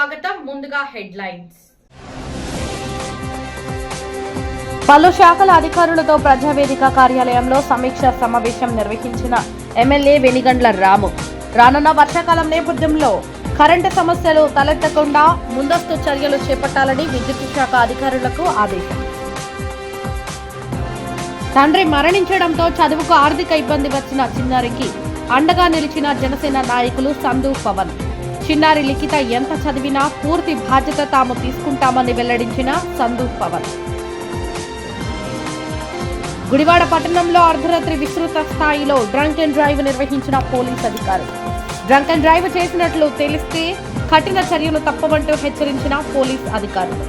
స్వాగతం. ముందుగా హెడ్లైన్స్. పలు శాఖల అధికారులతో ప్రజావేదిక కార్యాలయంలో సమీక్ష సమావేశం నిర్వహించిన ఎమ్మెల్యే వెనిగండ్ల రాము. రానున్న వర్షాకాలం నేపథ్యంలో కరెంటు సమస్యలు తలెత్తకుండా ముందస్తు చర్యలు చేపట్టాలని విద్యుత్ శాఖ అధికారులకు ఆదేశం. తండ్రి మరణించడంతో చదువుకు ఆర్థిక ఇబ్బంది వచ్చిన చిన్నారికి అండగా నిలిచిన జనసేన నాయకులు సందు పవన్. చిన్నారి లిఖిత ఎంత చదివినా పూర్తి బాధ్యత తాము తీసుకుంటామని వెల్లడించిన సందు పవన్. గుడివాడ పట్టణంలో అర్ధరాత్రి విస్తృత స్థాయిలో డ్రంక్ అండ్ డ్రైవ్ నిర్వహించిన పోలీస్ అధికారులు. డ్రంక్ అండ్ డ్రైవ్ చేసినట్లు తెలిస్తే కఠిన చర్యలు తప్పవంటూ హెచ్చరించిన పోలీస్ అధికారులు.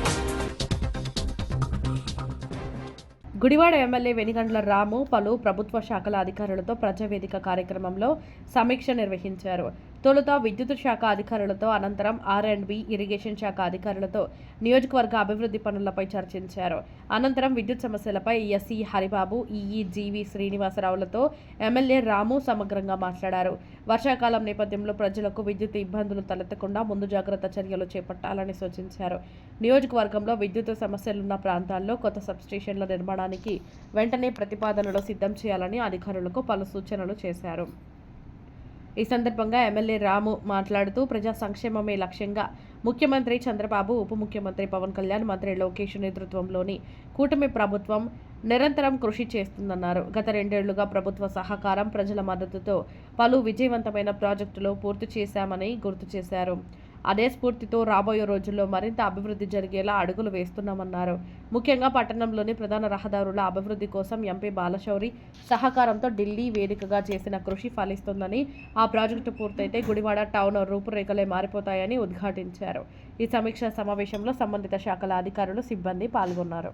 గుడివాడ ఎమ్మెల్యే వెనిగండ్ల రాము పలు ప్రభుత్వ శాఖల అధికారులతో ప్రజావేదిక కార్యక్రమంలో సమీక్ష నిర్వహించారు. తొలుత విద్యుత్ శాఖ అధికారులతో, అనంతరం ఆర్&బి, ఇరిగేషన్ శాఖ అధికారులతో నియోజకవర్గ అభివృద్ధి పనులపై చర్చించారు. అనంతరం విద్యుత్ సమస్యలపై ఎస్ఈ హరిబాబు, ఈఈ జీవి శ్రీనివాసరావులతో ఎమ్మెల్యే రాము సమగ్రంగా మాట్లాడారు. వర్షాకాలం నేపథ్యంలో ప్రజలకు విద్యుత్ ఇబ్బందులు తలెత్తకుండా ముందు జాగ్రత్త చర్యలు చేపట్టాలని సూచించారు. నియోజకవర్గంలో విద్యుత్ సమస్యలున్న ప్రాంతాల్లో కొత్త సబ్స్టేషన్ల నిర్మాణానికి వెంటనే ప్రతిపాదనలు సిద్ధం చేయాలని అధికారులకు పలు సూచనలు చేశారు. ఈ సందర్భంగా ఎమ్మెల్యే రాము మాట్లాడుతూ ప్రజా సంక్షేమమే లక్ష్యంగా ముఖ్యమంత్రి చంద్రబాబు, ఉప ముఖ్యమంత్రి పవన్ కళ్యాణ్, మంత్రి లోకేష్ నేతృత్వంలోని కూటమి ప్రభుత్వం నిరంతరం కృషి చేస్తుందన్నారు. గత 2 ఏళ్లుగా ప్రభుత్వ సహకారం, ప్రజల మద్దతుతో పలు విజయవంతమైన ప్రాజెక్టులు పూర్తి చేశామని గుర్తు చేశారు. అదే స్ఫూర్తితో రాబోయే రోజుల్లో మరింత అభివృద్ధి జరిగేలా అడుగులు వేస్తున్నామన్నారు. ముఖ్యంగా పట్టణంలోని ప్రధాన రహదారుల అభివృద్ధి కోసం ఎంపీ బాలశౌరి సహకారంతో ఢిల్లీ వేదికగా చేసిన కృషి ఫలిస్తుందని, ఆ ప్రాజెక్టు పూర్తయితే గుడివాడ టౌన్ రూపురేఖలే మారిపోతాయని ఉద్ఘాటించారు. ఈ సమీక్షా సమావేశంలో సంబంధిత శాఖల అధికారులు, సిబ్బంది పాల్గొన్నారు.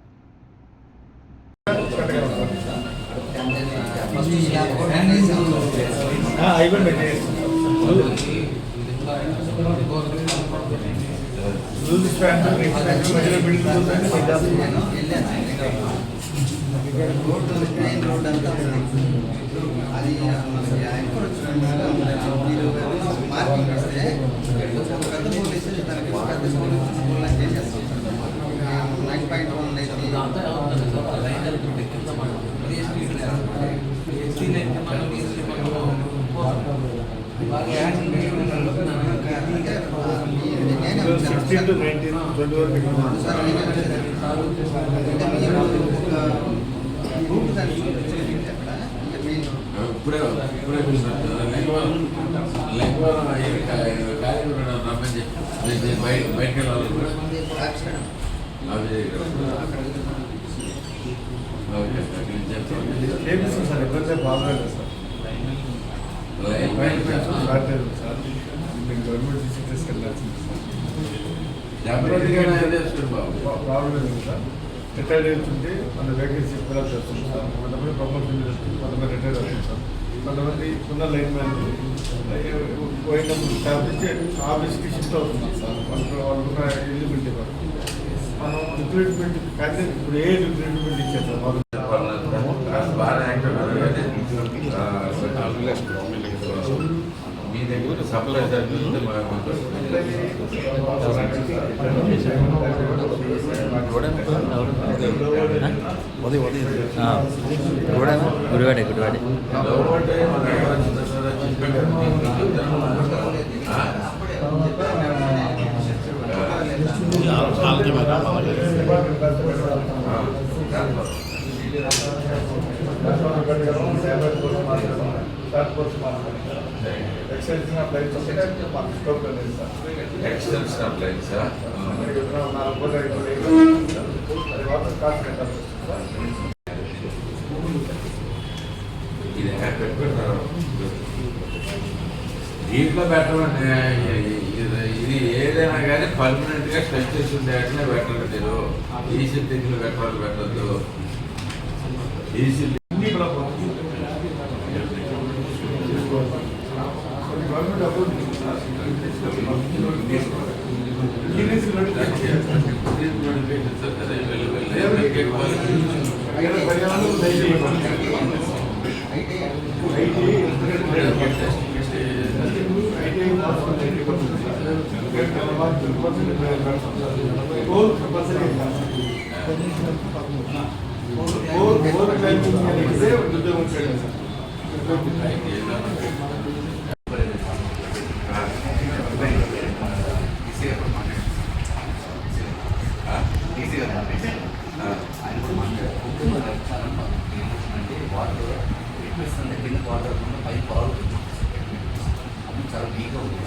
రిటైర్డ్ అవుతుంది, మన వేకెన్సీ ఫిల్అప్ చేస్తుంది సార్. కొంతమంది ప్రమోషన్ చేస్తుంది, కొంతమంది రిటైర్ అవుతుంది సార్. కొంతమంది ఉన్న లైన్ మ్యాన్ పోయినప్పుడు ఆఫీస్కి షిఫ్ట్ అవుతుంది సార్. వాళ్ళకున్న ఎలిజిబిలిటీ వరకు మనం రిక్రూట్మెంట్ కానీ ఇప్పుడు ఏ రిక్రూట్మెంట్ ఇచ్చారు సార్. మీ దగ్గర సప్లై గుడివాడే గుడివాడే ఎక్స్టెన్షన్ ఆఫ్ లైన్స్ వస్తే మాకు స్కోప్ లేదు సార్. ఎక్స్టెన్షన్ ఆఫ్ లైన్స్ అది వాటర్ కాస్ట్ ఇది పెట్టుకుంటారు. దీంట్లో పెట్టమంటే ఇది ఏదైనా కానీ పర్మనెంట్ గా స్ట్రక్చర్స్ ఉండేటనే పెట్టాలి. మీరు ఈసీ టింగ్లు పెట్టద్దు. ఈసీ గవర్నమెంట్ చాలా వీక్గా ఉంది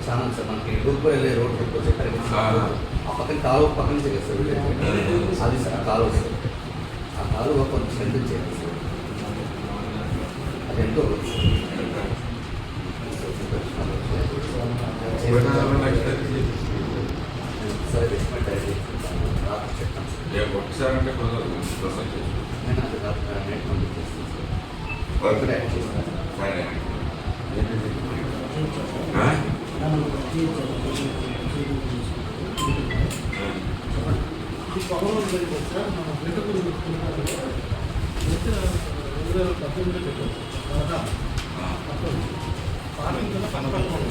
చాలా సార్ మనకి రూపు వెళ్ళే రోడ్ ఆ పక్కన కాలువ పక్కన సార్ అది సార్ ఆ కాలువ సార్ ఆ కాలువ కొంచెం స్ట్రెంత్ చేయాలి సార్ అది ఎంతో సార్ ఎస్టిమేట్ చెప్తాను సార్ ఒకసారి అంటే నేను అది నెట్ పంపించేస్తాను సార్ వర్క్ యాడ్ చేస్తాను సరే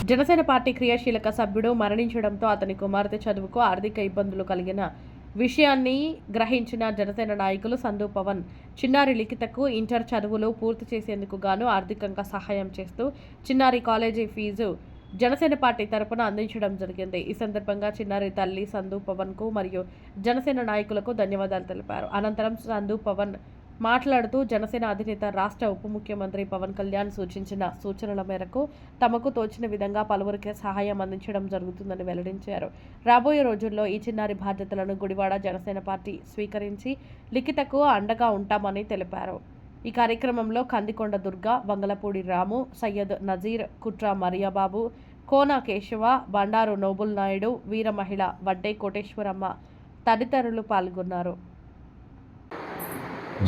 జనసేన పార్టీ క్రియాశీలక సభ్యుడు మరణించడంతో అతని కుమార్తె చదువుకు ఆర్థిక ఇబ్బందులు కలిగిన విషయాన్ని గ్రహించిన జనసేన నాయకులు సందు పవన్ చిన్నారి లిఖితకు ఇంటర్ చదువులు పూర్తి చేసేందుకు గాను ఆర్థికంగా సహాయం చేస్తూ చిన్నారి కాలేజీ ఫీజు జనసేన పార్టీ తరపున అందించడం జరిగింది. ఈ సందర్భంగా చిన్నారి తల్లి సందు పవన్కు మరియు జనసేన నాయకులకు ధన్యవాదాలు తెలిపారు. అనంతరం సందు పవన్ మాట్లాడుతూ జనసేన అధినేత రాష్ట్ర ఉప ముఖ్యమంత్రి పవన్ కళ్యాణ్ సూచించిన సూచనల మేరకు తమకు తోచిన విధంగా పలువురికి సహాయం అందించడం జరుగుతుందని వెల్లడించారు. రాబోయే రోజుల్లో ఈ చిన్నారి బాధ్యతలను గుడివాడ జనసేన పార్టీ స్వీకరించి లిఖితకు అండగా ఉంటామని తెలిపారు. ఈ కార్యక్రమంలో కందికొండ దుర్గా, వంగలపూడి రాము, సయ్యద్ నజీర్, కుట్ర మరియాబాబు, కోన కేశవ, బండారు నోబుల్ నాయుడు, వీర మహిళ వడ్డే కోటేశ్వరమ్మ తదితరులు పాల్గొన్నారు.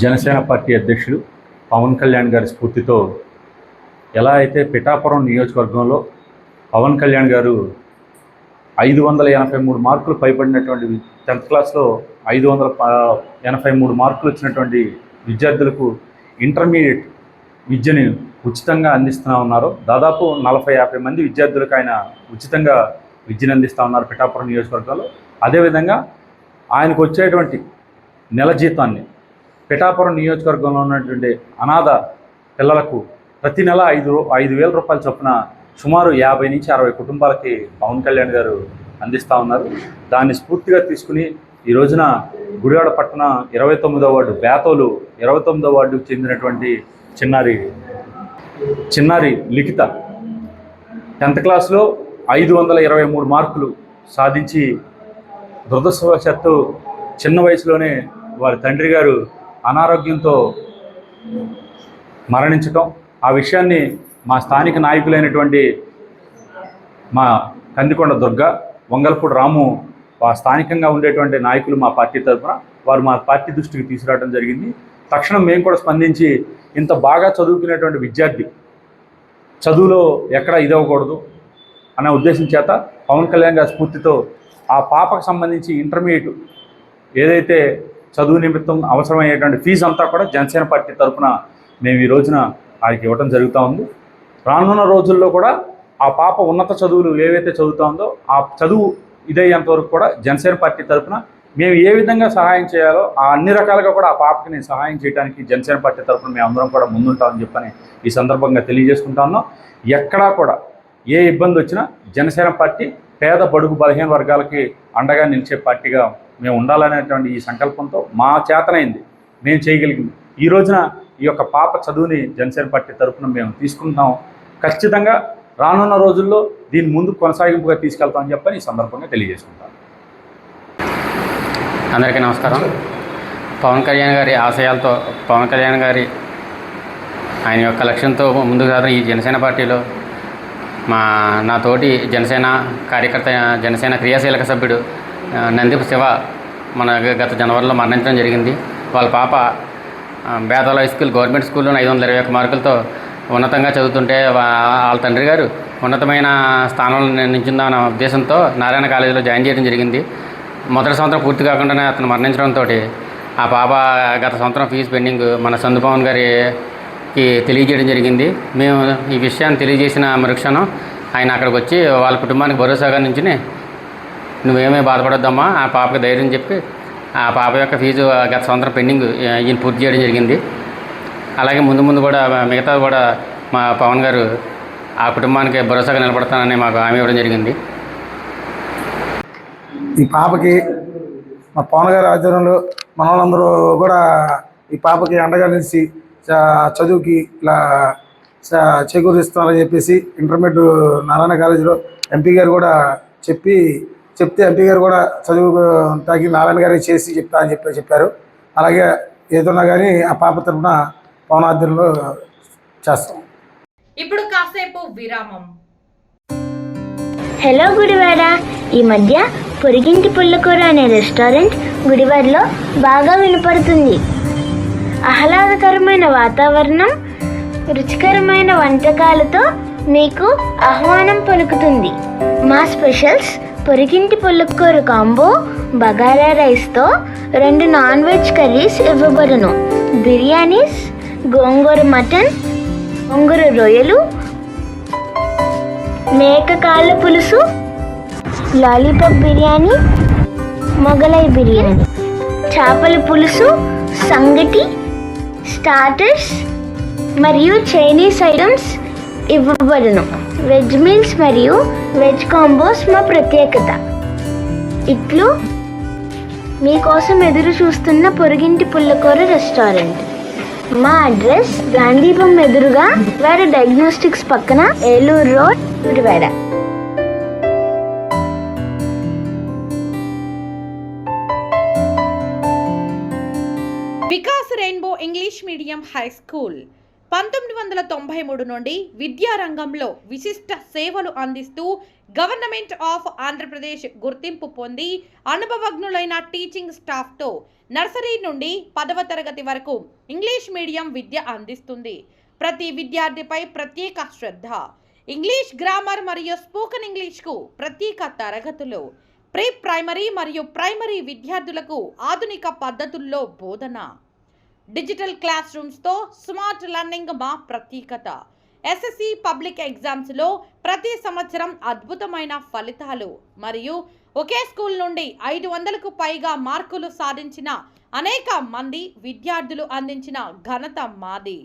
జనసేన పార్టీ అధ్యక్షులు పవన్ కళ్యాణ్ గారి స్ఫూర్తితో ఎలా అయితే పిఠాపురం నియోజకవర్గంలో పవన్ కళ్యాణ్ గారు 583 మార్కులు పైబడినటువంటి 10th క్లాస్లో 583 మార్కులు వచ్చినటువంటి విద్యార్థులకు ఇంటర్మీడియట్ విద్యని ఉచితంగా అందిస్తూ ఉన్నారు. దాదాపు 40-50 మంది విద్యార్థులకు ఆయన ఉచితంగా విద్యను అందిస్తూ ఉన్నారు పిఠాపురం నియోజకవర్గంలో. అదేవిధంగా ఆయనకు వచ్చేటువంటి నెల జీతాన్ని పిఠాపురం నియోజకవర్గంలో ఉన్నటువంటి అనాథ పిల్లలకు ప్రతి నెల 5,000 రూపాయల చొప్పున సుమారు 50 నుంచి 60 కుటుంబాలకి పవన్ కళ్యాణ్ గారు అందిస్తూ ఉన్నారు. దాన్ని స్ఫూర్తిగా తీసుకుని ఈ రోజున గుడివాడ పట్టణ 29వ వార్డు బేతోలు 29వ వార్డుకు చెందినటువంటి చిన్నారి లిఖిత 10th క్లాస్లో 523 మార్కులు సాధించి దురదృష్టవశాత్తు చిన్న వయసులోనే వారి తండ్రి గారు అనారోగ్యంతో మరణించటం, ఆ విషయాన్ని మా స్థానిక నాయకులైనటువంటి మా కందికొండ దుర్గా, వంగలపూడి రాము, స్థానికంగా ఉండేటువంటి నాయకులు మా పార్టీ తరఫున వారు మా పార్టీ దృష్టికి తీసుకురావడం జరిగింది. తక్షణం మేము కూడా స్పందించి ఇంత బాగా చదువుకునేటువంటి విద్యార్థి చదువులో ఎక్కడ ఇదవ్వకూడదు అనే ఉద్దేశం చేత పవన్ కళ్యాణ్ గారి స్ఫూర్తితో ఆ పాపకు సంబంధించి ఇంటర్మీడియట్ ఏదైతే చదువు నిమిత్తం అవసరమయ్యేటువంటి ఫీజు అంతా కూడా జనసేన పార్టీ తరఫున మేము ఈ రోజున ఆయనకి ఇవ్వడం జరుగుతూ ఉంది. రానున్న రోజుల్లో కూడా ఆ పాప ఉన్నత చదువులు ఏవైతే చదువుతూ ఉందో ఆ చదువు ఇదయ్యేంత వరకు కూడా జనసేన పార్టీ తరఫున మేము ఏ విధంగా సహాయం చేయాలో ఆ అన్ని రకాలుగా కూడా ఆ పాపకి నేను సహాయం చేయడానికి జనసేన పార్టీ తరఫున మేము అందరం కూడా ముందుంటామని చెప్పని ఈ సందర్భంగా తెలియజేసుకుంటా ఉన్నాం. ఎక్కడా కూడా ఏ ఇబ్బంది వచ్చినా జనసేన పార్టీ పేద బడుగు బలహీన వర్గాలకి అండగా నిలిచే పార్టీగా మేము ఉండాలనేటువంటి ఈ సంకల్పంతో మా చేతనైంది మేము చేయగలిగింది ఈ రోజున ఈ యొక్క పాప చదువుని జనసేన పార్టీ తరఫున మేము తీసుకుంటాం. ఖచ్చితంగా రానున్న రోజుల్లో దీన్ని ముందు కొనసాగింపుగా తీసుకెళ్తామని చెప్పని ఈ సందర్భంగా తెలియజేసుకుంటాం. అందరికీ నమస్కారం. పవన్ కళ్యాణ్ గారి ఆశయాలతో పవన్ కళ్యాణ్ గారి ఆయన యొక్క లక్ష్యంతో ముందుకు సాగిన ఈ జనసేన పార్టీలో నా తోటి జనసేన కార్యకర్త, జనసేన క్రియాశీలక సభ్యుడు నందిపు శివ మన గత జనవరిలో మరణించడం జరిగింది. వాళ్ళ పాప బేతాల హై స్కూల్ గవర్నమెంట్ స్కూల్లో 521 మార్కులతో ఉన్నతంగా చదువుతుంటే వాళ్ళ తండ్రి గారు ఉన్నతమైన స్థానంలో నిలిచిందన్న ఉద్దేశంతో నారాయణ కాలేజీలో జాయిన్ చేయడం జరిగింది. మొదటి సంవత్సరం పూర్తి కాకుండానే అతను మరణించడంతో ఆ పాప గత సంవత్సరం ఫీజు పెండింగ్ మన సందు పవన్ గారికి తెలియజేయడం జరిగింది. మేము ఈ విషయాన్ని తెలియజేసిన మరుక్షణం ఆయన అక్కడికి వచ్చి వాళ్ళ కుటుంబానికి భరోసాగా నుంచి నువ్వేమీ బాధపడొద్దమ్మా, ఆ పాపకి ధైర్యం చెప్పి ఆ పాప యొక్క ఫీజు గత సంవత్సరం పెండింగ్ ఈయన పూర్తి చేయడం జరిగింది. అలాగే ముందు కూడా మిగతా కూడా మా పవన్ గారు ఆ కుటుంబానికి భరోసాగా నిలబడతానని మాకు హామీ ఇవ్వడం జరిగింది. ఈ పాపకి మా పవన్ గారి ఆధ్వర్యంలో మన వాళ్ళందరూ కూడా ఈ పాపకి అండగా నిలిచి చదువుకి ఇలా చేకూరిస్తారని చెప్పేసి ఇంటర్మీడియట్ నారాయణ కాలేజీలో ఎంపీ గారు కూడా చెప్తే ఎంపీ గారు కూడా చదువు తాగి నారాయణ గారికి చేసి చెప్తా అని చెప్పారు. అలాగే ఏదన్నా కానీ ఆ పాప తరఫున పవన్ ఆధ్వర్యంలో చేస్తాం. ఇప్పుడు కాసేపు విరామం. హలో గుడివాడ. ఈ మధ్య పొరిగింటి పుల్లకూర అనే రెస్టారెంట్ గుడివాడలో బాగా వినపడుతుంది. ఆహ్లాదకరమైన వాతావరణం, రుచికరమైన వంటకాలతో మీకు ఆహ్వానం పలుకుతుంది. మా స్పెషల్స్ పొరిగింటి పుల్లకూర కాంబో, బగారా రైస్తో 2 నాన్ వెజ్ కర్రీస్ ఇవ్వబడును. బిర్యానీస్, గోంగూర మటన్, గోంగూర రొయ్యలు, మేక కాళ్ళ పులుసు, లాలీపాప్ బిర్యానీ, మొగలై బిర్యానీ, చేపల పులుసు, సంగటి, స్టార్టర్స్ మరియు చైనీస్ ఐటమ్స్ ఇవ్వబడును. వెజ్ మీల్స్ మరియు వెజ్ కాంబోస్ మా ప్రత్యేకత. ఇట్లు మీకోసం ఎదురు చూస్తున్న పొరిగింటి పుల్లకూర రెస్టారెంట్. మా అడ్రస్ గాంధీపం ఎదురుగా వేడ డయాగ్నోస్టిక్స్ పక్కన, Eluru road, Gudivada. Vikas rainbow English medium high school 1993 నుండి విద్యారంగంలో విశిష్ట సేవలు అందిస్తూ గవర్నమెంట్ ఆఫ్ ఆంధ్రప్రదేశ్ గుర్తింపు పొంది అనుభవజ్ఞులైన టీచింగ్ స్టాఫ్తో నర్సరీ నుండి 10వ తరగతి వరకు ఇంగ్లీష్ మీడియం విద్య అందిస్తుంది. ప్రతి విద్యార్థిపై ప్రత్యేక శ్రద్ధ. ఇంగ్లీష్ గ్రామర్ మరియు స్పోకెన్ ఇంగ్లీష్కు ప్రత్యేక తరగతులు. ప్రీ ప్రైమరీ మరియు ప్రైమరీ విద్యార్థులకు ఆధునిక పద్ధతుల్లో బోధన. డిజిటల్ క్లాస్ రూమ్స్తో స్మార్ట్ లెర్నింగ్ మా ప్రత్యేకత. ఎస్ఎస్సి పబ్లిక్ ఎగ్జామ్స్లో ప్రతి సంవత్సరం అద్భుతమైన ఫలితాలు మరియు ఒకే స్కూల్ నుండి 500కు పైగా మార్కులు సాధించిన అనేక మంది విద్యార్థులు అందించిన ఘనత మాది.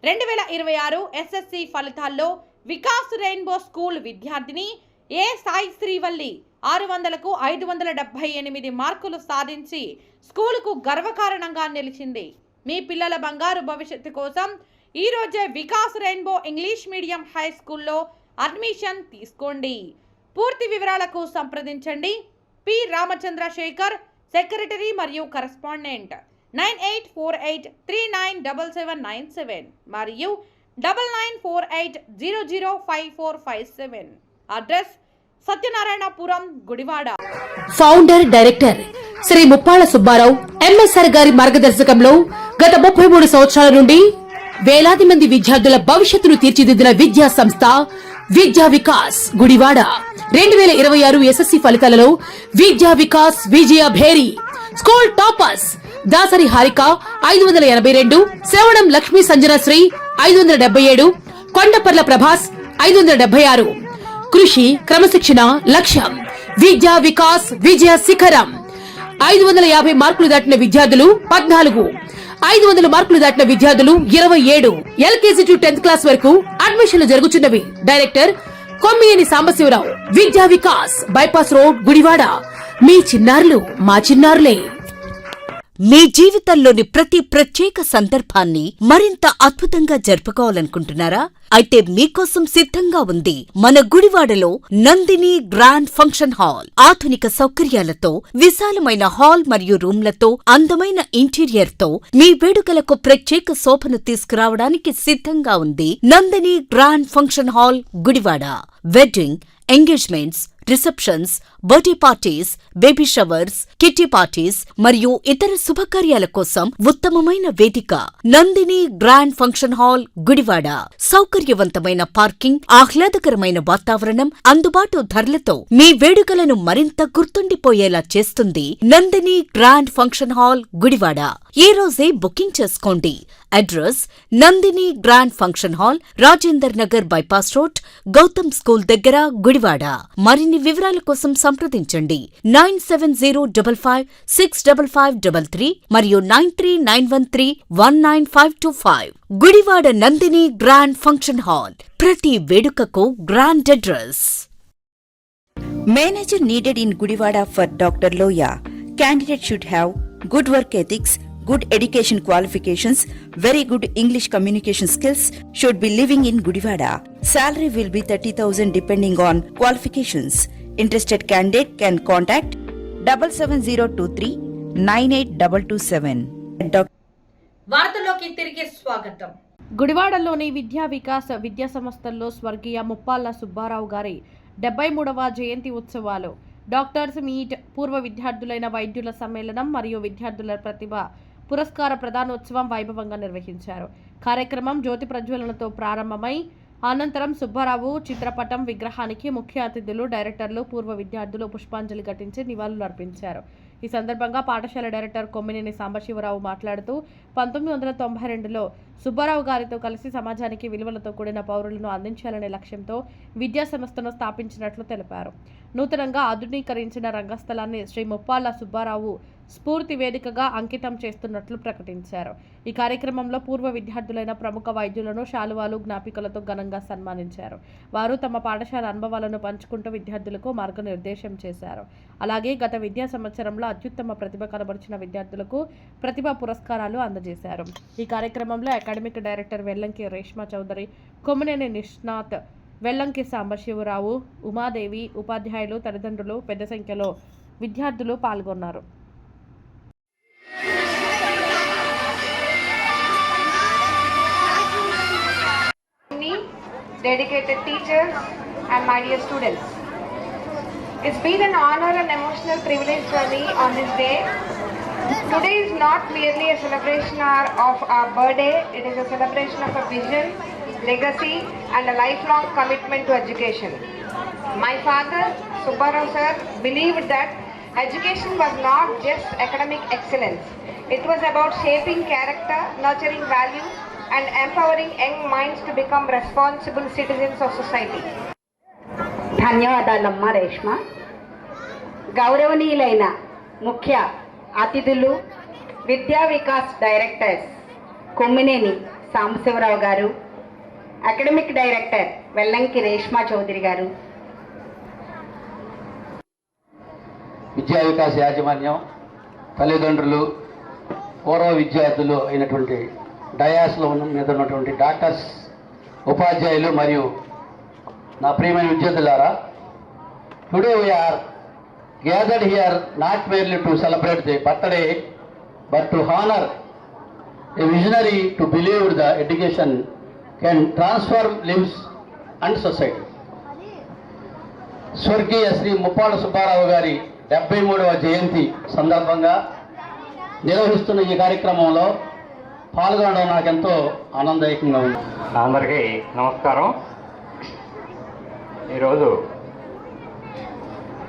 2026 ఎస్ఎస్సి ఫలితాల్లో వికాస్ రెయిన్బో స్కూల్ విద్యార్థిని ఏ సాయి శ్రీవల్లి 600కు 578 మార్కులు సాధించి స్కూలుకు గర్వకారణంగా నిలిచింది. మీ పిల్లల బంగారు భవిష్యత్తు కోసం ఈరోజే Vikas rainbow English medium high స్కూల్లో అడ్మిషన్ తీసుకోండి. పూర్తి వివరాలకు సంప్రదించండి. పి రామచంద్రశేఖర్, సెక్రటరీ మరియు కరెస్పాండెంట్, 9848397797 మరియు 9948005457. Address Satyanarayanapuram, Gudivada. Founder director Sri Muppalla Subbarao MSR గారి మార్గదర్శకంలో గత 33 సంవత్సరాల నుండి వేలాది మంది విద్యార్థుల భవిష్యత్తును తీర్చిదిద్దిన విద్యా సంస్థ విద్యా వికాస్ గుడివాడ. 2026 ఎస్ఎస్సి ఫలితాలలో విద్యా వికాస్ విజయ భేరి. స్కూల్ టాపర్స్ దాసరి హారిక 582, శ్రవణం లక్ష్మీ సంజనశ్రీ 577, కొండపర్ల ప్రభాస్ 576. కృషి, క్రమశిక్షణ లక్ష్యం. విద్యా వికాస్ విజయ శిఖరం. 550 మార్కులు దాటిన విద్యార్థులు 14, 500 మార్కులు దాటిన విద్యార్థులు 27. ఎల్కేజీ టు 10th క్లాస్ వరకు అడ్మిషన్లు జరుగుతున్నవి. డైరెక్టర్ కొమ్మియేని సాంబశివరావు. విద్యా వికాస్, బైపాస్ రోడ్, గుడివాడ. మీ చిన్నారులు మా చిన్నారులే. మీ జీవితంలోని ప్రతి ప్రత్యేక సందర్భాన్ని మరింత అద్భుతంగా జరుపుకోవాలనుకుంటున్నారా? అయితే మీకోసం సిద్ధంగా ఉంది మన గుడివాడలో నందిని గ్రాండ్ ఫంక్షన్ హాల్. ఆధునిక సౌకర్యాలతో, విశాలమైన హాల్ మరియు రూమ్లతో, అందమైన ఇంటీరియర్తో మీ వేడుకలకు ప్రత్యేక శోభను తీసుకురావడానికి సిద్ధంగా ఉంది Nandini grand function hall, Gudivada. Wedding, engagements, receptions, birthday parties, baby showers, kitty parties మరియు ఇతర శుభకార్యాల కోసం ఉత్తమమైన వేదిక Nandini grand function hall, Gudivada. సౌకర్యవంతమైన పార్కింగ్, ఆహ్లాదకరమైన వాతావరణం, అందుబాటు ధరలతో మీ వేడుకలను మరింత గుర్తుండిపోయేలా చేస్తుంది Nandini grand function hall, Gudivada. ఈ రోజే బుకింగ్ చేసుకోండి. Address Nandini grand function hall, Rajender Nagar bypass road, Gautam school దగ్గర, గుడివాడ. మరిన్ని వివరాల కోసం సంప్రదించండి 9705565533 మరియు 9391319525. Gudivada Nandini grand function hall. ప్రతి వేడుకకు grand address. Manager needed in Gudivada for Dr. Loya. Candidate should have good work ethics, good education qualifications, very good English communication skills, should be living in Gudivada. Salary will be 30,000 depending on qualifications. Interested candidate can contact 77023 98227. వార్తల్లోకి తిరిగి స్వాగతం. గుడివాడలోని విద్యా వికాస్ విద్యా సంస్థల్లో స్వర్గీయ ముప్పాళ్ల సుబ్బారావు గారి 73వ జయంతి ఉత్సవాలు, doctors meet, పూర్వ విద్యార్థులైన వైద్యుల సమ్మేళనం మరియు విద్యార్థుల ప్రతిభ పురస్కార ప్రదానోత్సవం వైభవంగా నిర్వహించారు. కార్యక్రమం జ్యోతి ప్రజ్వలనతో ప్రారంభమై అనంతరం సుబ్బారావు చిత్రపటం విగ్రహానికి ముఖ్య అతిథులు, డైరెక్టర్లు, పూర్వ విద్యార్థులు పుష్పాంజలి ఘటించి నివాళులు అర్పించారు. ఈ సందర్భంగా పాఠశాల డైరెక్టర్ కొమ్మినేని సాంబశివరావు మాట్లాడుతూ 1992లో సుబ్బారావు గారితో కలిసి సమాజానికి విలువలతో కూడిన పౌరులను అందించాలనే లక్ష్యంతో విద్యా సంస్థను స్థాపించినట్లు తెలిపారు. నూతనంగా ఆధునీకరించిన రంగస్థలాన్ని శ్రీ ముప్పాళ్ల సుబ్బారావు స్ఫూర్తి వేదికగా అంకితం చేస్తున్నట్లు ప్రకటించారు. ఈ కార్యక్రమంలో పూర్వ విద్యార్థులైన ప్రముఖ వైద్యులను శాలువాలు, జ్ఞాపికలతో ఘనంగా సన్మానించారు. వారు తమ పాఠశాల అనుభవాలను పంచుకుంటూ విద్యార్థులకు మార్గనిర్దేశం చేశారు. అలాగే గత విద్యా సంవత్సరంలో అత్యుత్తమ ప్రతిభ కనబరిచిన విద్యార్థులకు ప్రతిభా పురస్కారాలు అందజేశారు. ఈ కార్యక్రమంలో అకాడమిక్ డైరెక్టర్ వెల్లంకి రేష్మా చౌదరి, కొమ్మినేని నిష్ణాత్, వెల్లంకి సాంబశివరావు, ఉమాదేవి, ఉపాధ్యాయులు, తల్లిదండ్రులు, పెద్ద సంఖ్యలో విద్యార్థులు పాల్గొన్నారు. Dedicated teachers and my dear students, it's been an honor and emotional privilege for me on this day. Today is not merely a celebration of our birthday, it is a celebration of a vision, legacy and a lifelong commitment to education. My father, Subbarao sir, believed that education was not just academic excellence. It was about shaping character, nurturing values and empowering young minds to become responsible citizens of society. ధన్యవాదాలమ్మ Reshma. గౌరవనీయులైన ముఖ్య అతిథులు, విద్యా Vikas directors Kommineni Sambasivarao గారు, academic director Vellanki Reshma Chowdary గారు, విద్యా వికాస్ యాజమాన్యం, తల్లిదండ్రులు, పూర్వ విద్యార్థులు అయినటువంటి డయాస్లో మీద ఉన్నటువంటి డాక్టర్స్, ఉపాధ్యాయులు మరియు నా ప్రియమైన విద్యార్థులారా, today we are gathered here not merely to celebrate the birthday but to honor a visionary to believe the education can transform lives and society. స్వర్గీయ శ్రీ ముప్పాళ్ల సుబ్బారావు గారి 73వ జయంతి సందర్భంగా నిర్వహిస్తున్న ఈ కార్యక్రమంలో పాల్గొనడం నాకెంతో ఆనందదాయకంగా ఉంది. అందరికీ నమస్కారం. ఈరోజు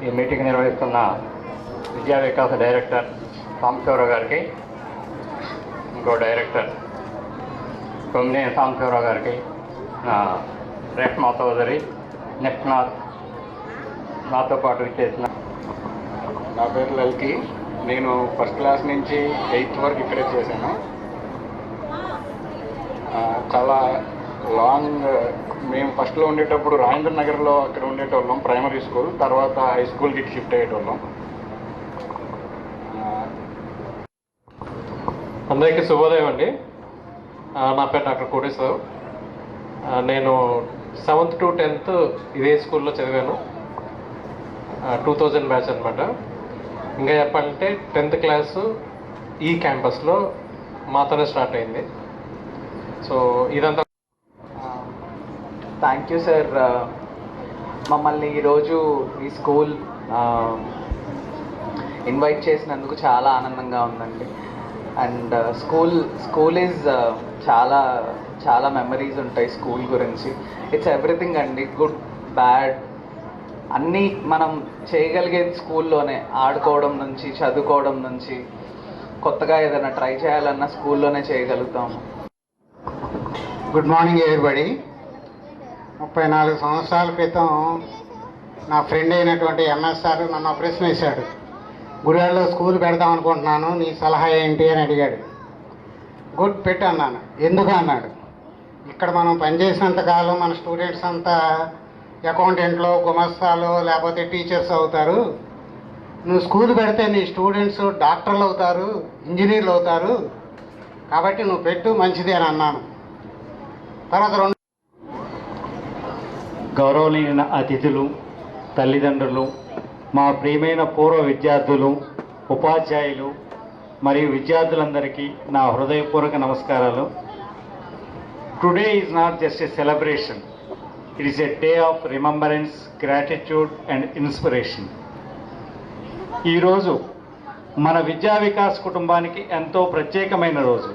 ఈ మీటింగ్ నిర్వహిస్తున్న విద్యా వికాస డైరెక్టర్ సాంబశివరావు గారికి, ఇంకో డైరెక్టర్ కొమ్మినేని సాంబశివరావు గారికి, రేష్మా చౌదరి, నిష్ణాత్, నాతో పాటు ఇచ్చేసిన. నా పేరు లల్కి. నేను ఫస్ట్ క్లాస్ నుంచి 8th వరకు ఇక్కడే చేశాను. చాలా లాంగ్, మేము ఫస్ట్లో ఉండేటప్పుడు రాజేంద్ర నగర్లో అక్కడ ఉండేటోళ్ళం, ప్రైమరీ స్కూల్. తర్వాత హై స్కూల్కి షిఫ్ట్ అయ్యేటోళ్ళం. అందరికీ శుభోదయం అండి. నా పేరు డాక్టర్ కోటేశ్వరరావు. నేను 7th to 10th ఇదే స్కూల్లో చదివాను. 2000 బ్యాచ్ అనమాట. ఇంకా చెప్పాలంటే 10th క్లాసు ఈ క్యాంపస్లో మాతోనే స్టార్ట్ అయింది. సో ఇదంతా థ్యాంక్ యూ సార్. మమ్మల్ని ఈరోజు ఈ స్కూల్ ఇన్వైట్ చేసినందుకు చాలా ఆనందంగా ఉందండి. అండ్ స్కూల్ ఈజ్ చాలా చాలా మెమరీస్ ఉంటాయి స్కూల్ గురించి. ఇట్స్ ఎవ్రీథింగ్ అండి, గుడ్ బ్యాడ్ అన్నీ మనం చేయగలిగేది స్కూల్లోనే. ఆడుకోవడం నుంచి, చదువుకోవడం నుంచి, కొత్తగా ఏదైనా ట్రై చేయాలన్నా స్కూల్లోనే చేయగలుగుతాము. Good morning everybody. 34 సంవత్సరాల క్రితం నా ఫ్రెండ్ అయినటువంటి ఎంఎస్ఆర్ నన్ను ప్రశ్న వేశాడు. గుడివాడలో స్కూల్ పెడదాం అనుకుంటున్నాను, నీ సలహా ఏంటి అని అడిగాడు. గుడ్ పెట్టు అన్నాను. ఎందుకు అన్నాడు. ఇక్కడ మనం పనిచేసినంతకాలం మన స్టూడెంట్స్ అంతా అకౌంటెంట్లో, గుమస్తాలో లేకపోతే టీచర్స్ అవుతారు. నువ్వు స్కూల్ పెడితే నీ స్టూడెంట్స్ డాక్టర్లు అవుతారు, ఇంజనీర్లు అవుతారు, కాబట్టి నువ్వు పెట్టు, మంచిది అని అన్నాను. తర్వాత గౌరవనీయ అతిథులు, తల్లిదండ్రులు, మా ప్రియమైన పూర్వ విద్యార్థులు, ఉపాధ్యాయులు మరియు విద్యార్థులందరికీ నా హృదయపూర్వక నమస్కారాలు. Today is not just a celebration, it is a day of remembrance, gratitude and inspiration. ఈరోజు మన విద్యా వికాస్ కుటుంబానికి ఎంతో ప్రత్యేకమైన రోజు.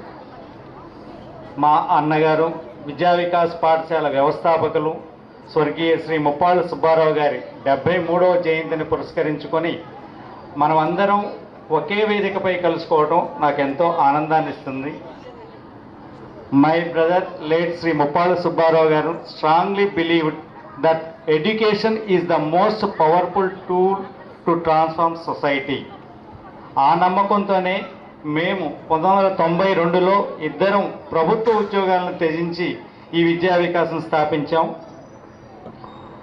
మా అన్నగారు విద్యా వికాస్ పాఠశాల వ్యవస్థాపకులు స్వర్గీయ శ్రీ ముప్పాళ్ళ సుబ్బారావు గారి 73వ జయంతిని పురస్కరించుకొని మనమందరం ఒకే వేదికపై కలుసుకోవడం నాకెంతో ఆనందాన్ని ఇస్తుంది. My brother late Shri Muppalla Subbarao garu strongly believed that education is the most powerful tool to transform society. ఆ నమ్మకంతోనే మేము 1992లో ఇద్దరం ప్రభుత్వ ఉద్యోగాలను త్యజించి ఈ విద్యా వికాసం స్థాపించాం.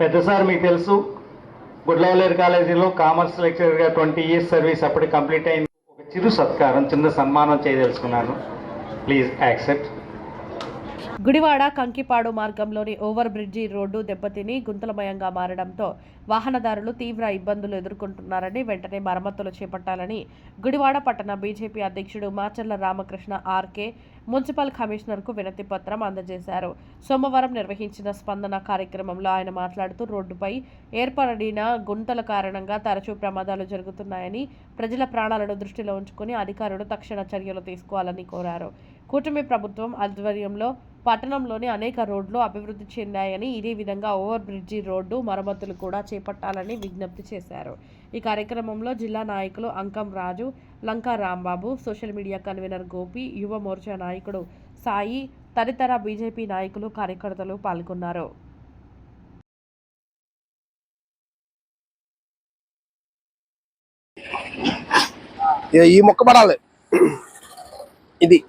పెద్దసారి మీకు తెలుసు, గుడ్లవల్లేరు కాలేజీలో కామర్స్ లెక్చరర్గా 20 years సర్వీస్ అప్పటికి కంప్లీట్ అయింది. ఒక చిరు సత్కారం, చిన్న సన్మానం చేయదలుచుకున్నాను. Please accept. గుడివాడ కంకిపాడు మార్గంలోని ఓవర్ బ్రిడ్జి రోడ్డు దెబ్బతిని గుంతలమయంగా మారడంతో వాహనదారులు తీవ్ర ఇబ్బందులు ఎదుర్కొంటున్నారని, వెంటనే మరమ్మతులు చేపట్టాలని గుడివాడ పట్టణ బీజేపీ అధ్యక్షుడు మాచర్ల రామకృష్ణ ఆర్కే మున్సిపల్ కమిషనర్కు వినతి పత్రం అందజేశారు. సోమవారం నిర్వహించిన స్పందన కార్యక్రమంలో ఆయన మాట్లాడుతూ రోడ్డుపై ఏర్పడిన గుంతల కారణంగా తరచూ ప్రమాదాలు జరుగుతున్నాయని, ప్రజల ప్రాణాలను దృష్టిలో ఉంచుకుని అధికారులు తక్షణ చర్యలు తీసుకోవాలని కోరారు. కూటమి ప్రభుత్వం ఆధ్వర్యంలో పట్టణంలోని అనేక రోడ్లు అభివృద్ధి చెందాయని, ఇదే విధంగా ఓవర్ బ్రిడ్జి రోడ్డు మరమ్మతులు కూడా చేపట్టాలని విజ్ఞప్తి చేశారు. ఈ కార్యక్రమంలో జిల్లా నాయకులు Ankam Raju, Lanka Rambabu, social media convener Gopi, Yuva Morcha నాయకుడు సాయి తదితర బీజేపీ నాయకులు, కార్యకర్తలు పాల్గొన్నారు. ఈ మొక్క పడాలి, ఇది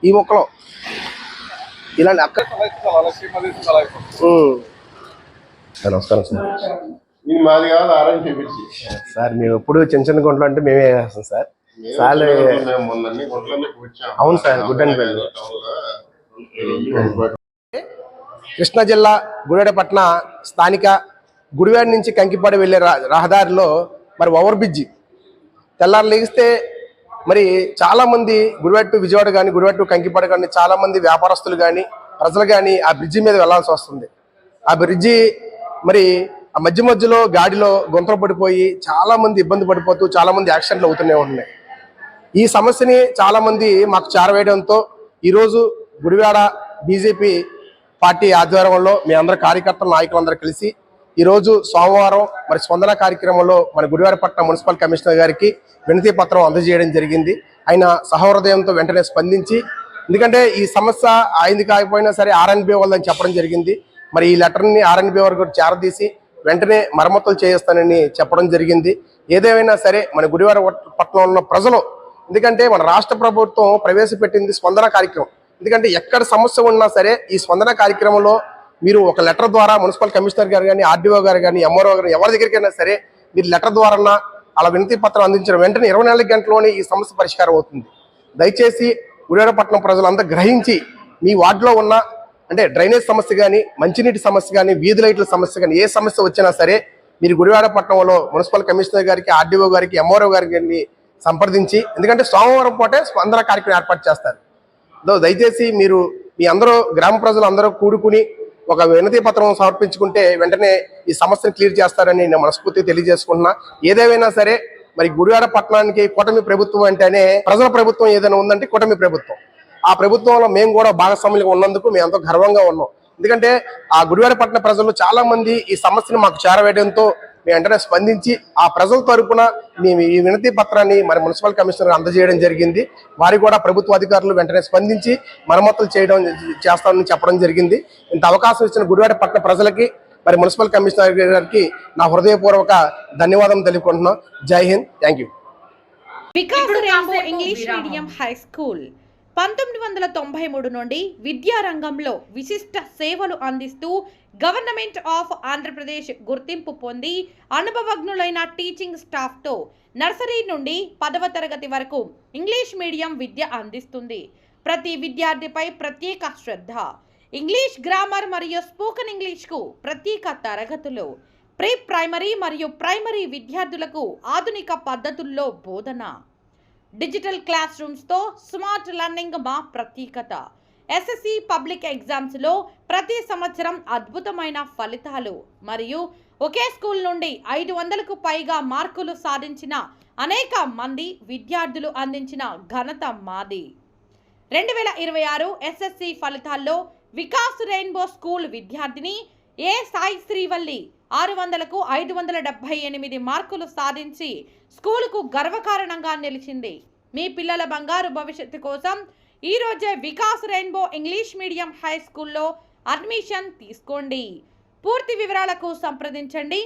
ఈ మొక్కలో ఇలాంటి అక్కడ. నమస్కారం సార్. ఇది మాది కాదు, ఆరెంజ్ చూపించి సార్. మేము ఎప్పుడు చిన్న చిన్న గుంటలు అంటే మేమే వేస్తాం సార్. సార్ అవును sir, good and well. Krishna జిల్లా గుడివాడ పట్టణ స్థానిక గుడివాడ నుంచి కంకిపాడు వెళ్ళే రహదారిలో మరి ఓవర్ బ్రిడ్జి తెల్లారు లేగిస్తే మరి చాలామంది గుడివాడ టు విజయవాడ కానీ, గుడివాడ టు కంకిపాడు కానీ చాలామంది వ్యాపారస్తులు కానీ, ప్రజలు కానీ ఆ బ్రిడ్జి మీద వెళ్లాల్సి వస్తుంది. ఆ బ్రిడ్జి మరి ఆ మధ్యలో గాడిలో గుంతలు పడిపోయి చాలామంది ఇబ్బంది పడిపోతూ చాలామంది యాక్సిడెంట్లు అవుతూనే ఉన్నాయి. ఈ సమస్యని చాలామంది మాకు చేరవేయడంతో ఈరోజు గుడివాడ బీజేపీ పార్టీ ఆధ్వర్యంలో మీ అందరి కార్యకర్తల నాయకులందరూ కలిసి ఈరోజు సోమవారం మరి స్పందన కార్యక్రమంలో మన గుడివాడ పట్టణ మున్సిపల్ కమిషనర్ గారికి వినతి పత్రం అందజేయడం జరిగింది. ఆయన సహృదయంతో వెంటనే స్పందించి, ఎందుకంటే ఈ సమస్య ఆయనది కాకపోయినా సరే ఆర్ఎన్బి వాళ్ళని చెప్పడం జరిగింది. మరి ఈ లెటర్ని ఆర్ఎన్బి వరకు చేరదీసి వెంటనే మరమ్మతులు చేస్తానని చెప్పడం జరిగింది. ఏదేమైనా సరే మన గుడివాడ పట్టణంలో ఉన్న ప్రజలు, ఎందుకంటే మన రాష్ట్ర ప్రభుత్వం ప్రవేశపెట్టింది స్పందన కార్యక్రమం. ఎందుకంటే ఎక్కడ సమస్య ఉన్నా సరే ఈ స్పందన కార్యక్రమంలో మీరు ఒక లెటర్ ద్వారా మున్సిపల్ కమిషనర్ గారు కానీ, ఆర్డీఓ గారు కానీ, ఎంఆర్ఓ గారు ఎవరి దగ్గరికైనా సరే మీరు లెటర్ ద్వారా అలా వినతి పత్రం అందించిన వెంటనే 24 గంటల్లోనే ఈ సమస్య పరిష్కారం అవుతుంది. దయచేసి గుడివాడ పట్టణం ప్రజలంతా గ్రహించి మీ వార్డులో ఉన్న అంటే డ్రైనేజ్ సమస్య కానీ, మంచినీటి సమస్య కానీ, వీధి లైట్ల సమస్య కానీ, ఏ సమస్య వచ్చినా సరే మీరు గుడివాడ పట్టణంలో మున్సిపల్ కమిషనర్ గారికి, ఆర్డీఓ గారికి, ఎంఆర్ఓ గారికి సంప్రదించి, ఎందుకంటే సోమవారం పూటే స్పందన కార్యక్రమం ఏర్పాటు చేస్తారు. దయచేసి మీరు మీ అందరూ గ్రామ ప్రజలు అందరూ కూడుకుని ఒక వినతి పత్రం సమర్పించుకుంటే వెంటనే ఈ సమస్యను క్లియర్ చేస్తారని నేను మనస్ఫూర్తిగా తెలియజేసుకుంటున్నా. ఏదేమైనా సరే మరి గుడివాడ పట్టణానికి కూటమి ప్రభుత్వం అంటేనే ప్రజల ప్రభుత్వం ఏదైనా ఉందంటే కూటమి ప్రభుత్వం. ఆ ప్రభుత్వంలో మేము కూడా భాగస్వాములుగా ఉన్నందుకు మేము ఎంతో గర్వంగా ఉన్నాం. ఎందుకంటే ఆ గుడివాడ పట్టణ ప్రజలు చాలా మంది ఈ సమస్యను మాకు చేరవేయడంతో మేము వెంటనే స్పందించి ఆ ప్రజల తరపున మేము ఈ వినతి పత్రాన్ని మరి మున్సిపల్ కమిషనర్ అందజేయడం జరిగింది. వారి కూడా ప్రభుత్వ అధికారులు వెంటనే స్పందించి మరమ్మతులు చేస్తామని చెప్పడం జరిగింది. ఇంత అవకాశం ఇచ్చిన గుడివాడ పట్టణ ప్రజలకి మరి మున్సిపల్ కమిషనర్ గారికి నా హృదయపూర్వక ధన్యవాదం తెలుపుకుంటున్నాం. జై Hind, thank you. Vikas rainbow English medium high school 1993 నుండి విద్యారంగంలో విశిష్ట సేవలు అందిస్తూ గవర్నమెంట్ ఆఫ్ ఆంధ్రప్రదేశ్ గుర్తింపు పొంది అనుభవజ్ఞులైన టీచింగ్ స్టాఫ్తో నర్సరీ నుండి 10వ తరగతి వరకు ఇంగ్లీష్ మీడియం విద్య అందిస్తుంది. ప్రతి విద్యార్థిపై ప్రత్యేక శ్రద్ధ, ఇంగ్లీష్ గ్రామర్ మరియు స్పోకెన్ ఇంగ్లీష్కు ప్రత్యేక తరగతులు, ప్రీ ప్రైమరీ మరియు ప్రైమరీ విద్యార్థులకు ఆధునిక పద్ధతుల్లో బోధన, డిజిటల్ క్లాస్ రూమ్స్తో స్మార్ట్ లెర్నింగ్ మా ప్రత్యేకత. ఎస్ఎస్సి పబ్లిక్ ఎగ్జామ్స్లో ప్రతి సంవత్సరం అద్భుతమైన ఫలితాలు మరియు ఒకే స్కూల్ నుండి 500కు పైగా మార్కులు సాధించిన అనేక మంది విద్యార్థులు అందించిన ఘనత మాది. 2026 ఎస్ఎస్సి ఫలితాల్లో వికాస్ రెయిన్బో స్కూల్ విద్యార్థిని ఏ సాయి శ్రీవల్లి 600కు 578 మార్కులు సాధించి స్కూలుకు గర్వకారణంగా నిలిచింది. మీ పిల్లల బంగారు భవిష్యత్తు కోసం ఈరోజే Vikas rainbow English medium high స్కూల్లో అడ్మిషన్ తీసుకోండి. పూర్తి వివరాలకు సంప్రదించండి.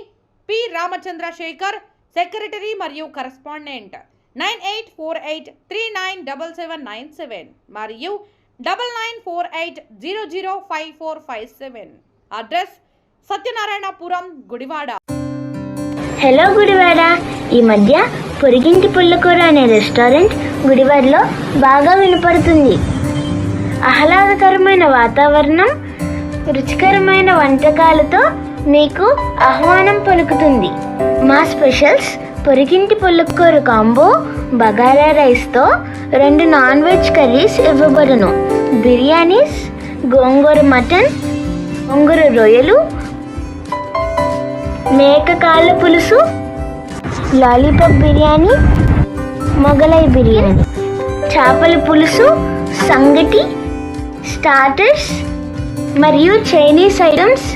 పి రామచంద్రశేఖర్, సెక్రటరీ మరియు కరెస్పాండెంట్, 9848397797 మరియు 9948005457. అడ్రస్ సత్యనారాయణపురం, గుడివాడ. హలో గుడివాడ. ఈ మధ్య పొరిగింటి పుల్లకూర అనే రెస్టారెంట్ గుడివాడలో బాగా వినపడుతుంది. ఆహ్లాదకరమైన వాతావరణం, రుచికరమైన వంటకాలతో మీకు ఆహ్వానం పలుకుతుంది. మా స్పెషల్స్ పొరిగింటి పుల్లకూర కాంబో, బగారా రైస్తో 2 నాన్ వెజ్ కర్రీస్ ఇవ్వబడును. బిర్యానీస్, గోంగూర మటన్, గోంగూర రొయ్యలు, మేక కాళ్ళ పులుసు, లాలీపాప్ బిర్యానీ, మొగలై బిర్యానీ, చేపల పులుసు, సంగటి, స్టార్టర్స్ మరియు చైనీస్ ఐటమ్స్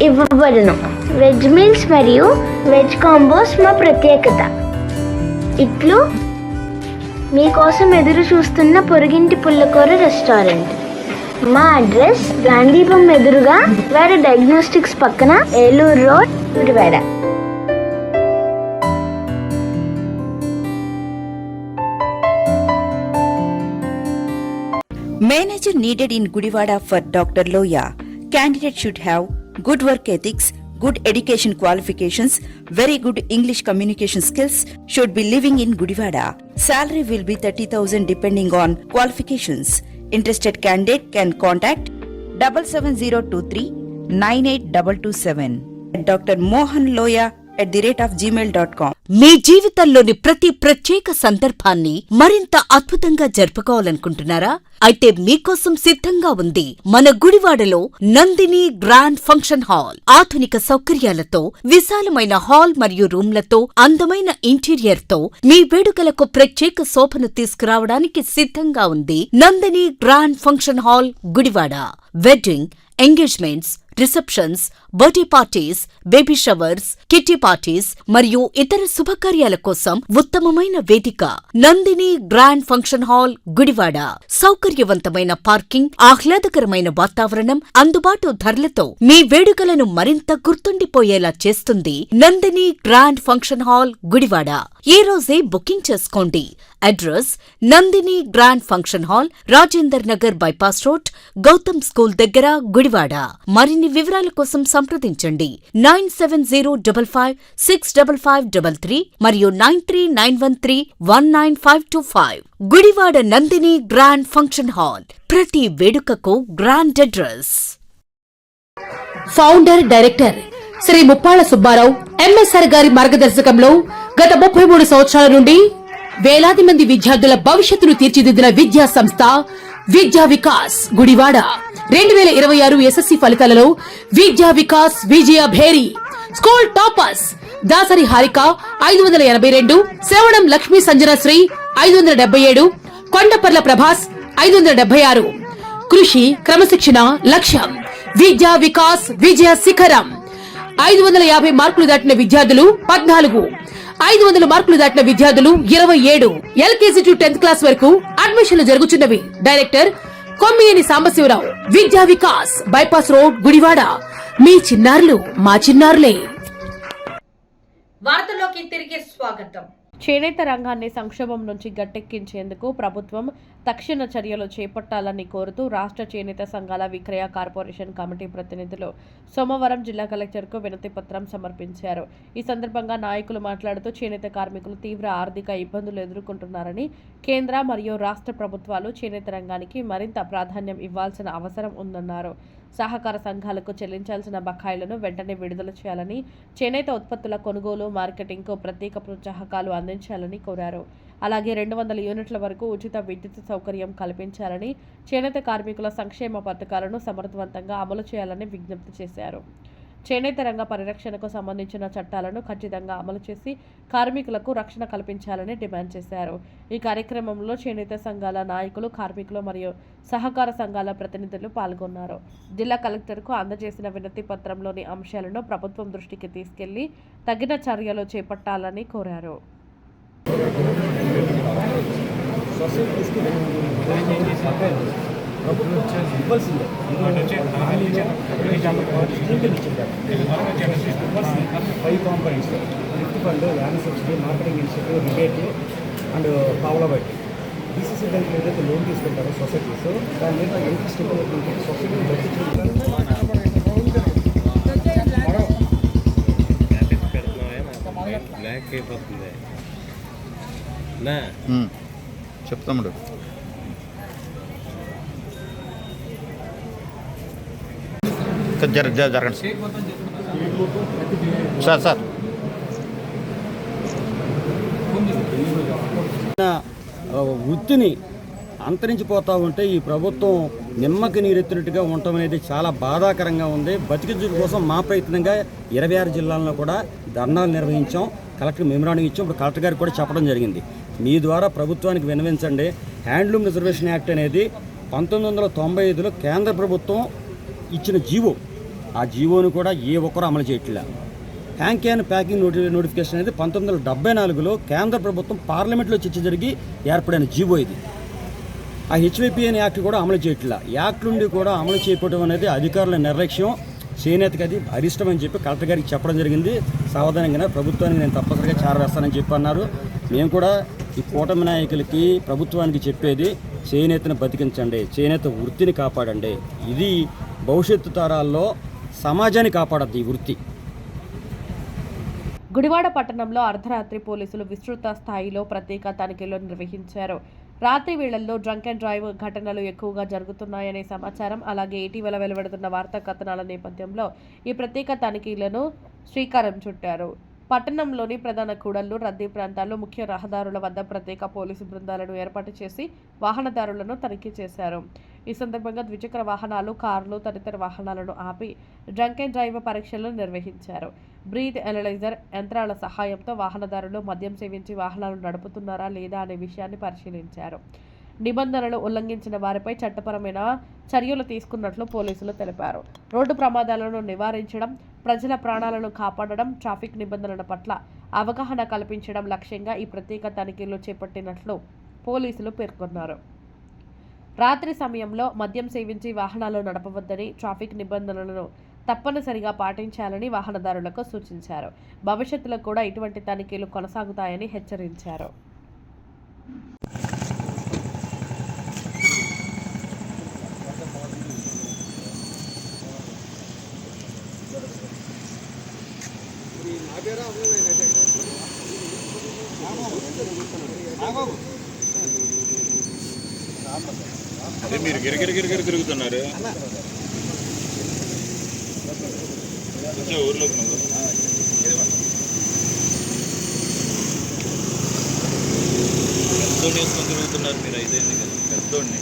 ఇవ్వబడును. వెజ్ మీల్స్ మరియు వెజ్ కాంబోస్ మా ప్రత్యేకత. ఇట్లు మీకోసం ఎదురు చూస్తున్న పొరుగింటి పుల్లకూర రెస్టారెంట్. మా అడ్రస్ గాంధీపం ఎదురుగా వేరే డయాగ్నోస్టిక్స్ పక్కన, Eluru road, Gudivada. Manager needed in Gudivada for Dr. Loya. Candidate should have good work ethics, good education qualifications, very good English communication skills, should be living in Gudivada. Salary will be 30,000 depending on qualifications. Interested candidate can contact 77023 98227. Dr. Mohan Loya @gmail.com. మీ జీవితంలోని ప్రతి ప్రత్యేక సందర్భాన్ని మరింత అద్భుతంగా జరుపుకోవాలనుకుంటున్నారా? అయితే మీకోసం సిద్ధంగా ఉంది మన గుడివాడలో నందిని గ్రాండ్ ఫంక్షన్ హాల్. ఆధునిక సౌకర్యాలతో, విశాలమైన హాల్ మరియు రూమ్లతో, అందమైన ఇంటీరియర్ తో మీ వేడుకలకు ప్రత్యేక శోభను తీసుకురావడానికి సిద్ధంగా ఉంది Nandini grand function hall, Gudivada. Wedding, engagements, receptions, birthday parties, baby showers, kitty parties మరియు ఇతర శుభకార్యాల కోసం ఉత్తమమైన వేదిక Nandini grand function hall, Gudivada. సౌకర్యవంతమైన పార్కింగ్, ఆహ్లాదకరమైన వాతావరణం, అందుబాటు ధరలతో మీ వేడుకలను మరింత గుర్తుండిపోయేలా చేస్తుంది Nandini grand function hall, Gudivada. ఈ రోజే బుకింగ్ చేసుకోండి. Address Nandini grand function hall, Rajender Nagar bypass road, Gautam school దగ్గర, గుడివాడ. మరిన్ని వివరాల కోసం సంప్రదించండి 9705565533 మరియు 9391319525. Gudivada Nandini grand function hall, ప్రతి వేడుకకు grand address. Founder director Sri Muppalla Subbarao MSR గారి మార్గదర్శకంలో గత 33 సంవత్సరాల నుండి వేలాది మంది విద్యార్థుల భవిష్యత్తును తీర్చిదిద్దిన విద్యా సంస్థ విద్యా వికాస్ గుడివాడ 2026 ఎస్ఎస్సి ఫలితాలలో విద్యా వికాస్ విజయ భేరి స్కూల్ టాపర్స్ దాసరి హారిక 582, శ్రవణం లక్ష్మీ సంజనశ్రీ 577, కొండపర్ల ప్రభాస్ 576. కృషి క్రమశిక్షణ లక్ష్యం. విద్యా వికాస్ విజయ శిఖరం. 550 మార్కులు దాటిన విద్యార్థులు 14, 500 మార్కులు దాటిన విద్యార్థులు 27. ఎల్కేజీ టు 10th క్లాస్ వరకు అడ్మిషన్లు జరుగుతున్నవి. డైరెక్టర్ కొమ్మినేని సాంబశివరావు. విద్యా వికాస్, బైపాస్ రోడ్, గుడివాడ. మీ చిన్నారులు మా చిన్నారులే. వార్తల్లోకి తిరిగి స్వాగతం. చేనేత రంగాన్ని సంక్షోభం నుంచి గట్టెక్కించేందుకు ప్రభుత్వం తక్షణ చర్యలు చేపట్టాలని కోరుతూ రాష్ట్ర చేనేత సంఘాల విక్రయ కార్పొరేషన్ కమిటీ ప్రతినిధులు సోమవారం జిల్లా కలెక్టర్కు వినతి పత్రం సమర్పించారు. ఈ సందర్భంగా నాయకులు మాట్లాడుతూ చేనేత కార్మికులు తీవ్ర ఆర్థిక ఇబ్బందులు ఎదుర్కొంటున్నారని, కేంద్ర మరియు రాష్ట్ర ప్రభుత్వాలు చేనేత రంగానికి మరింత ప్రాధాన్యం ఇవ్వాల్సిన అవసరం ఉందన్నారు. సహకార సంఘాలకు చెల్లించాల్సిన బకాయిలను వెంటనే విడుదల చేయాలని, చేనేత ఉత్పత్తుల కొనుగోలు, మార్కెటింగ్కు ప్రత్యేక ప్రోత్సాహకాలు అందించాలని కోరారు. అలాగే 200 యూనిట్ల వరకు ఉచిత విద్యుత్ సౌకర్యం కల్పించాలని, చేనేత కార్మికుల సంక్షేమ పథకాలను సమర్థవంతంగా అమలు చేయాలని విజ్ఞప్తి చేశారు. చేనేత రంగ పరిరక్షణకు సంబంధించిన చట్టాలను ఖచ్చితంగా అమలు చేసి కార్మికులకు రక్షణ కల్పించాలని డిమాండ్ చేశారు. ఈ కార్యక్రమంలో చేనేత సంఘాల నాయకులు, కార్మికులు మరియు సహకార సంఘాల ప్రతినిధులు పాల్గొన్నారు. జిల్లా కలెక్టర్కు అందజేసిన వినతి పత్రంలోని అంశాలను ప్రభుత్వం దృష్టికి తీసుకెళ్లి తగిన చర్యలు చేపట్టాలని కోరారు. Five components: lift fund, land subsidy, marketing incentive, rebate and పావుల బట్టి. బీసీసీ బ్యాంక్ ఏదైతే లోన్ తీసుకుంటారో సొసైటీస్, దాని మీద ఇంట్రెస్ట్ ఎక్కువ సొసైటీ బ్లాక్ అయిపోతుంది. చెప్తాముడు జరగండి సార్. వృత్తిని అంతరించిపోతూ ఉంటే ఈ ప్రభుత్వం నిమ్మకి నీరెత్తినట్టుగా ఉండటం అనేది చాలా బాధాకరంగా ఉంది. బతికించడం కోసం మా ప్రయత్నంగా 26 జిల్లాల్లో కూడా ధర్నాలు నిర్వహించాం. కలెక్టర్ మెమరాండం ఇచ్చాం. ఇప్పుడు కలెక్టర్ గారికి కూడా చెప్పడం జరిగింది. మీ ద్వారా ప్రభుత్వానికి విన్నవించండి. హ్యాండ్లూమ్ రిజర్వేషన్ యాక్ట్ అనేది 1995లో కేంద్ర ప్రభుత్వం ఇచ్చిన జీవో, ఆ జీవోను కూడా ఏ ఒక్కరూ అమలు చేయట్లే. హ్యాంగ్ క్యాన్ ప్యాకింగ్ నోటిఫికేషన్ అనేది 1974లో కేంద్ర ప్రభుత్వం పార్లమెంట్లో చర్చ జరిగి ఏర్పడిన జీవో ఇది. ఆ హెచ్వైపిఎన్ యాక్ట్ కూడా అమలు చేయట్లే. యాక్ట్ నుండి కూడా అమలు చేయకపోవడం అనేది అధికారుల నిర్లక్ష్యం, చేనేతకి అది అరిష్టం అని చెప్పి కలెక్టర్ గారికి చెప్పడం జరిగింది. సావధానంగా ప్రభుత్వానికి నేను తప్పనిసరిగా చేరవేస్తానని చెప్పి అన్నారు. మేము కూడా ఈ కూటమి నాయకులకి, ప్రభుత్వానికి చెప్పేది చేనేతను బతికించండి, చేనేత వృత్తిని కాపాడండి. ఇది భవిష్యత్తు తరాల్లో సమాజాన్ని కాపాడద్దు ఈ వృత్తి. గుడివాడ పట్టణంలో అర్ధరాత్రి పోలీసులు విస్తృత స్థాయిలో ప్రత్యేక తనిఖీలు నిర్వహించారు. రాత్రి వేళల్లో డ్రంక్ అండ్ డ్రైవ్ ఘటనలు ఎక్కువగా జరుగుతున్నాయనే సమాచారం, అలాగే ఇటీవల వెలువడుతున్న వార్తా కథనాల నేపథ్యంలో ఈ ప్రత్యేక తనిఖీలను శ్రీకారం చుట్టారు. పట్టణంలోని ప్రధాన కూడళ్లు, రద్దీ ప్రాంతాల్లో, ముఖ్య రహదారుల వద్ద ప్రత్యేక పోలీసు బృందాలను ఏర్పాటు చేసి వాహనదారులను తనిఖీ చేశారు. ఈ సందర్భంగా ద్విచక్ర వాహనాలు, కార్లు తదితర వాహనాలను ఆపి డ్రంక్ అండ్ డ్రైవ్ పరీక్షలు నిర్వహించారు. బ్రీత్ అనలైజర్ యంత్రాల సహాయంతో వాహనదారులు మద్యం సేవించి వాహనాలు నడుపుతున్నారా లేదా అనే విషయాన్ని పరిశీలించారు. నిబంధనలు ఉల్లంఘించిన వారిపై చట్టపరమైన చర్యలు తీసుకున్నట్లు పోలీసులు తెలిపారు. రోడ్డు ప్రమాదాలను నివారించడం, ప్రజల ప్రాణాలను కాపాడడం, ట్రాఫిక్ నిబంధనల పట్ల అవగాహన కల్పించడం లక్ష్యంగా ఈ ప్రత్యేక తనిఖీలు చేపట్టినట్లు పోలీసులు పేర్కొన్నారు. రాత్రి సమయంలో మద్యం సేవించి వాహనాలు నడపవద్దని, ట్రాఫిక్ నిబంధనలను తప్పనిసరిగా పాటించాలని వాహనదారులకు సూచించారు. భవిష్యత్తులో కూడా ఇటువంటి తనిఖీలు కొనసాగుతాయని హెచ్చరించారు. అదే మీరు గిరగిర తిరుగుతున్నారు ఊర్లోకి పెద్దోడిని వేసుకొని తిరుగుతున్నారు మీరు. అయితే పెద్దోడిని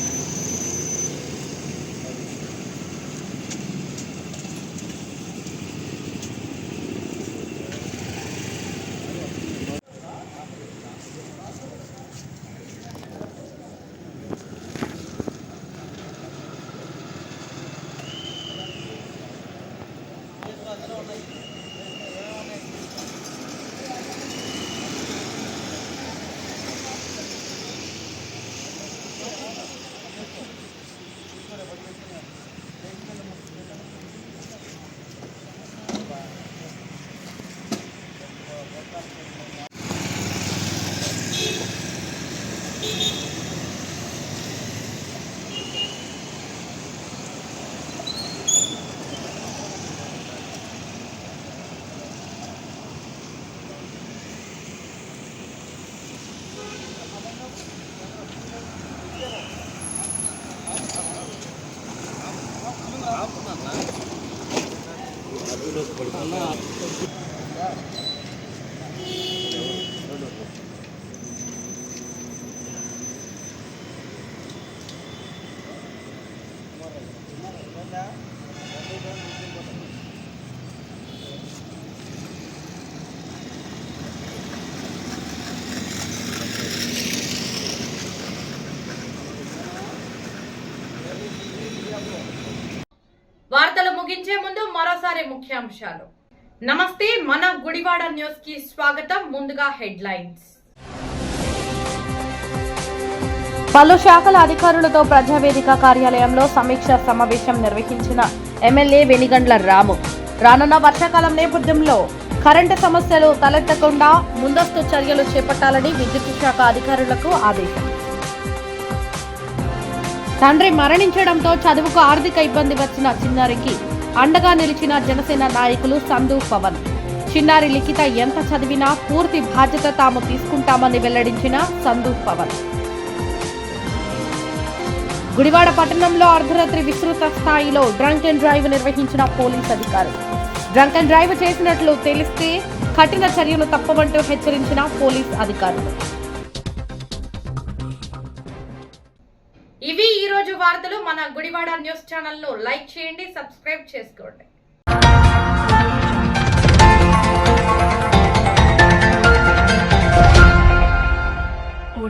వార్తలు ముగించే ముందు మరోసారి ముఖ్యాంశాలు. నమస్తే, మన గుడివాడ న్యూస్ కి స్వాగతం. ముందుగా హెడ్లైన్స్. పలు శాఖల అధికారులతో ప్రజావేదిక కార్యాలయంలో సమీక్ష సమావేశం నిర్వహించిన ఎమ్మెల్యే వెనిగండ్ల రాము. రానున్న వర్షాకాలం నేపథ్యంలో కరెంటు సమస్యలు తలెత్తకుండా ముందస్తు చర్యలు చేపట్టాలని విద్యుత్ శాఖ అధికారులకు ఆదేశం. తండ్రి మరణించడంతో చదువుకు ఆర్థిక ఇబ్బంది వచ్చిన చిన్నారికి అండగా నిలిచిన జనసేన నాయకులు సందు పవన్. చిన్నారి లిఖిత ఎంత చదివినా పూర్తి బాధ్యత తాము తీసుకుంటామని వెల్లడించిన సందు పవన్. గుడివాడ పట్టణంలో అర్ధరాత్రి విస్తృత స్థాయిలో డ్రంక్ అండ్ డ్రైవ్ నిర్వహించిన పోలీస్ అధికారులు. డ్రంక్ అండ్ డ్రైవ్ చేసినట్లు తెలిస్తే కఠిన చర్యలు తప్పవంటూ హెచ్చరించిన పోలీస్ అధికారులు. ఇవి ఈ రోజు వార్తలు. మన గుడివాడ న్యూస్ ఛానల్ ను లైక్ చేయండి, సబ్స్క్రైబ్ చేసుకోండి.